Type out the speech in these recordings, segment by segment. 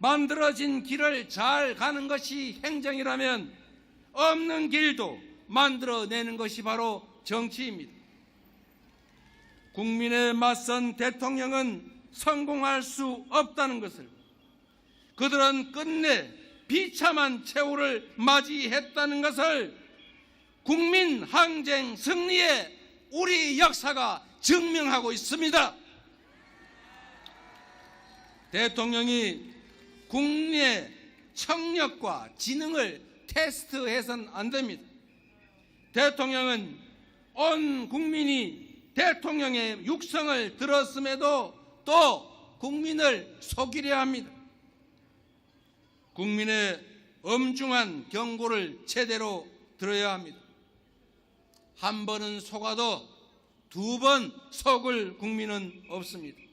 만들어진 길을 잘 가는 것이 행정이라면 없는 길도 만들어내는 것이 바로 정치입니다. 국민에 맞선 대통령은 성공할 수 없다는 것을, 그들은 끝내 비참한 최후를 맞이했다는 것을 국민 항쟁 승리의 우리 역사가 증명하고 있습니다. 대통령이 국민의 청력과 지능을 테스트해서는 안 됩니다. 대통령은 온 국민이 대통령의 육성을 들었음에도 또 국민을 속이려 합니다. 국민의 엄중한 경고를 제대로 들어야 합니다. 한 번은 속아도 두 번 속을 국민은 없습니다.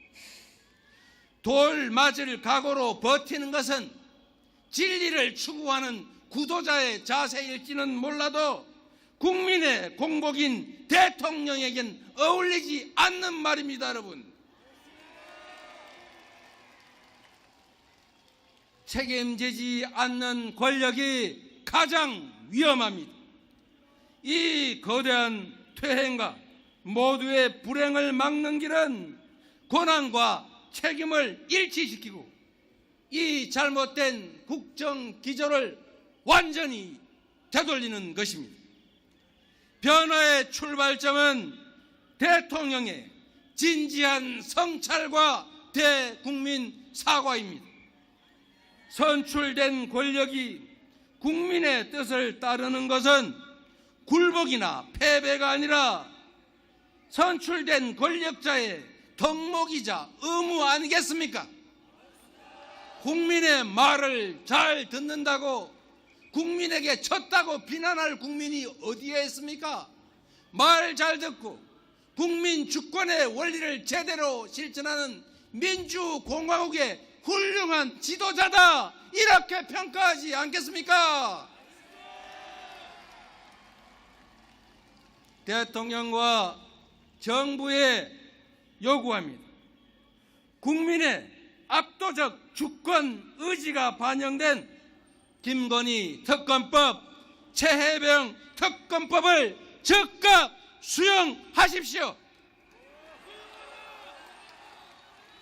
돌 맞을 각오로 버티는 것은 진리를 추구하는 구도자의 자세일지는 몰라도 국민의 공복인 대통령에겐 어울리지 않는 말입니다, 여러분. 책임지지 않는 권력이 가장 위험합니다. 이 거대한 퇴행과 모두의 불행을 막는 길은 권한과 책임을 일치시키고 이 잘못된 국정 기조를 완전히 되돌리는 것입니다. 변화의 출발점은 대통령의 진지한 성찰과 대국민 사과입니다. 선출된 권력이 국민의 뜻을 따르는 것은 굴복이나 패배가 아니라 선출된 권력자의 덕목이자 의무 아니겠습니까? 국민의 말을 잘 듣는다고 국민에게 졌다고 비난할 국민이 어디에 있습니까? 말 잘 듣고 국민 주권의 원리를 제대로 실천하는 민주공화국의 훌륭한 지도자다, 이렇게 평가하지 않겠습니까? 대통령과 정부에 요구합니다. 국민의 압도적 주권 의지가 반영된 김건희 특검법, 최혜병 특검법을 즉각 수용하십시오.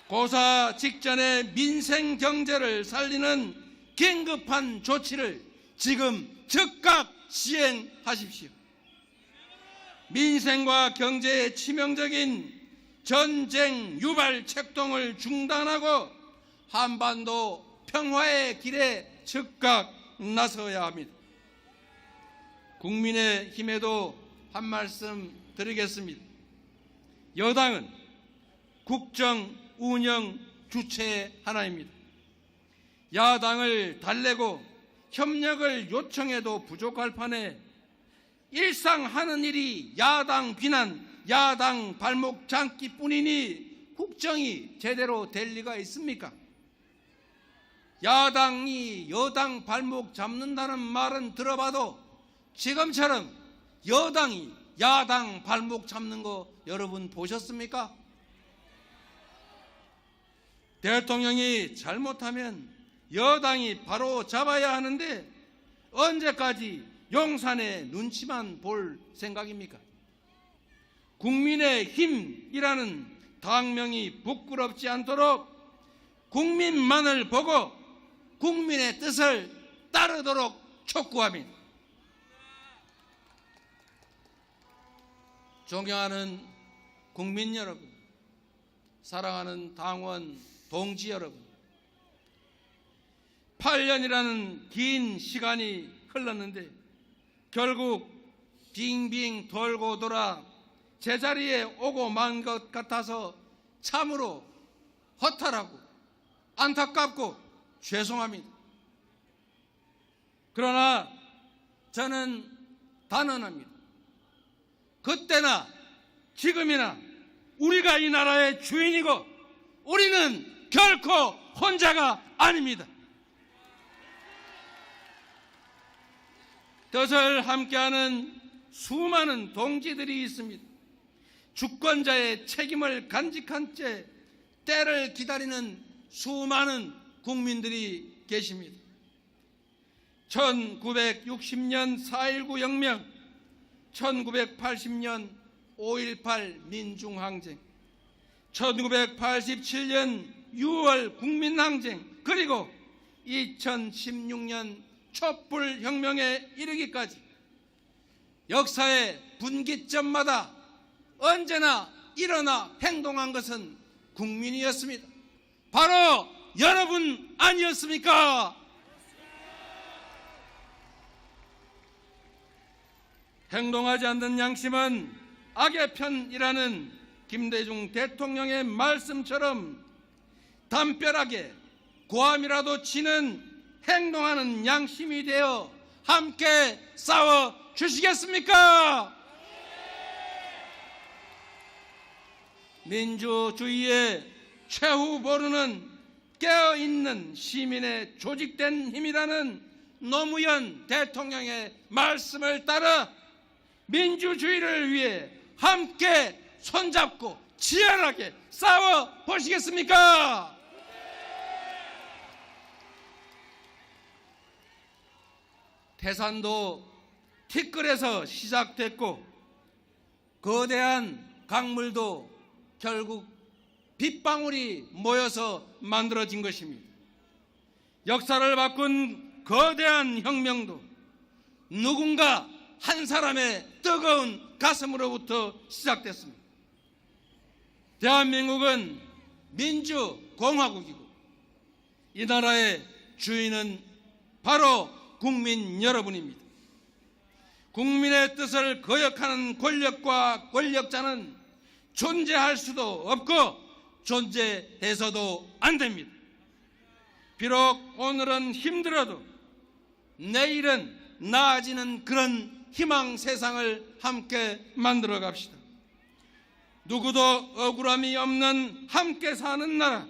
고사 직전에 민생 경제를 살리는 긴급한 조치를 지금 즉각 시행하십시오. 민생과 경제에 치명적인 전쟁 유발 책동을 중단하고 한반도 평화의 길에 즉각 나서야 합니다. 국민의힘에도 한 말씀 드리겠습니다. 여당은 국정 운영 주체의 하나입니다. 야당을 달래고 협력을 요청해도 부족할 판에 일상 하는 일이 야당 비난, 야당 발목 잡기뿐이니 국정이 제대로 될 리가 있습니까? 야당이 여당 발목 잡는다는 말은 들어봐도 지금처럼 여당이 야당 발목 잡는 거 여러분 보셨습니까? 대통령이 잘못하면 여당이 바로 잡아야 하는데 언제까지 용산의 눈치만 볼 생각입니까? 국민의힘이라는 당명이 부끄럽지 않도록 국민만을 보고 국민의 뜻을 따르도록 촉구합니다. 존경하는 국민 여러분, 사랑하는 당원 동지 여러분, 8년이라는 긴 시간이 흘렀는데 결국 빙빙 돌고 돌아 제자리에 오고 만 것 같아서 참으로 허탈하고 안타깝고 죄송합니다. 그러나 저는 단언합니다. 그때나 지금이나 우리가 이 나라의 주인이고 우리는 결코 혼자가 아닙니다. 뜻을 함께하는 수많은 동지들이 있습니다. 주권자의 책임을 간직한 채 때를 기다리는 수많은 국민들이 계십니다. 1960년 4.19 혁명, 1980년 5.18 민중항쟁, 1987년 6월 국민항쟁, 그리고 2016년 촛불혁명에 이르기까지 역사의 분기점마다 언제나 일어나 행동한 것은 국민이었습니다. 바로 여러분 아니었습니까? 행동하지 않는 양심은 악의 편이라는 김대중 대통령의 말씀처럼 담벼락에 고함이라도 치는 행동하는 양심이 되어 함께 싸워 주시겠습니까? 민주주의의 최후 보루는 깨어있는 시민의 조직된 힘이라는 노무현 대통령의 말씀을 따라 민주주의를 위해 함께 손잡고 치열하게 싸워 보시겠습니까? 태산도 티끌에서 시작됐고 거대한 강물도 결국 빗방울이 모여서 만들어진 것입니다. 역사를 바꾼 거대한 혁명도 누군가 한 사람의 뜨거운 가슴으로부터 시작됐습니다. 대한민국은 민주공화국이고 이 나라의 주인은 바로 국민 여러분입니다. 국민의 뜻을 거역하는 권력과 권력자는 존재할 수도 없고 존재해서도 안 됩니다. 비록 오늘은 힘들어도 내일은 나아지는 그런 희망 세상을 함께 만들어 갑시다. 누구도 억울함이 없는 함께 사는 나라,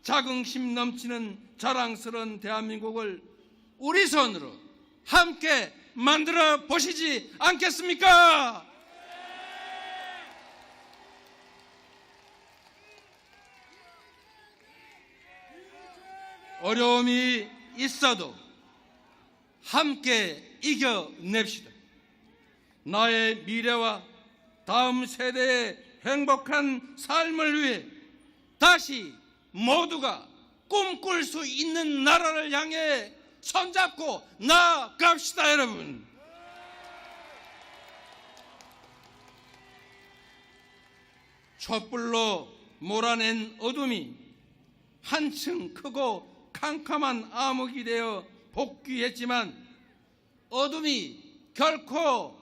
자긍심 넘치는 자랑스러운 대한민국을 우리 손으로 함께 만들어 보시지 않겠습니까? 어려움이 있어도 함께 이겨냅시다. 나의 미래와 다음 세대의 행복한 삶을 위해 다시 모두가 꿈꿀 수 있는 나라를 향해 손잡고 나아갑시다, 여러분. 촛불로 몰아낸 어둠이 한층 크고 캄캄한 암흑이 되어 복귀했지만 어둠이 결코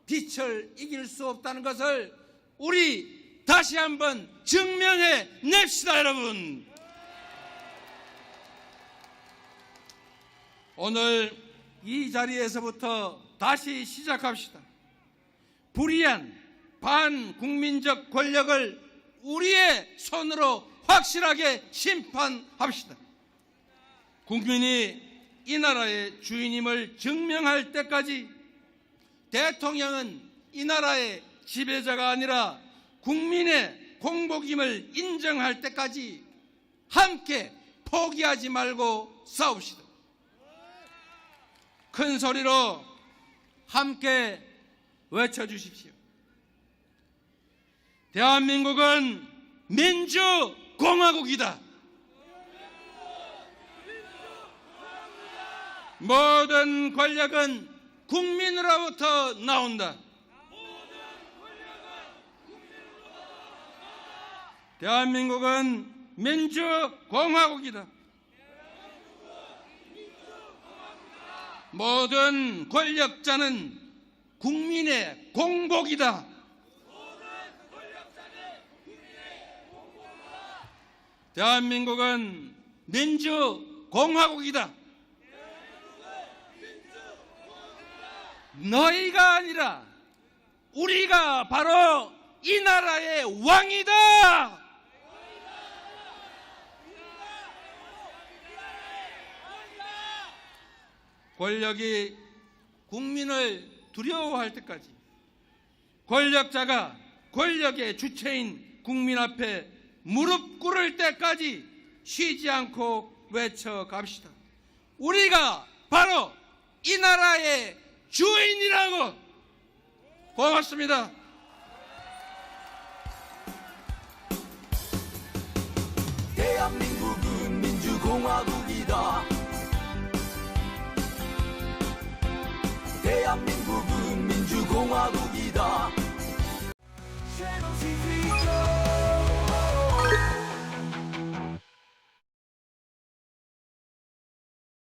빛을 이길 수 없다는 것을 우리 다시 한번 증명해 냅시다, 여러분. 오늘 이 자리에서부터 다시 시작합시다. 불의한 반국민적 권력을 우리의 손으로 확실하게 심판합시다. 국민이 이 나라의 주인임을 증명할 때까지 대통령은 이 나라의 지배자가 아니라 국민의 공복임을 인정할 때까지 함께 포기하지 말고 싸웁시다. 큰 소리로 함께 외쳐주십시오. 대한민국은 민주공화국이다. 모든 권력은 국민으로부터 나온다. 대한민국은 민주공화국이다. 모든 권력자는 국민의 공복이다. 대한민국은 민주공화국이다. 너희가 아니라 우리가 바로 이 나라의 왕이다. 권력이 국민을 두려워할 때까지, 권력자가 권력의 주체인 국민 앞에 무릎 꿇을 때까지 쉬지 않고 외쳐갑시다. 우리가 바로 이 나라의 주인이라고. 고맙습니다. 대한민국은 민주공화국이다. 대한민국은 민주공화국이다.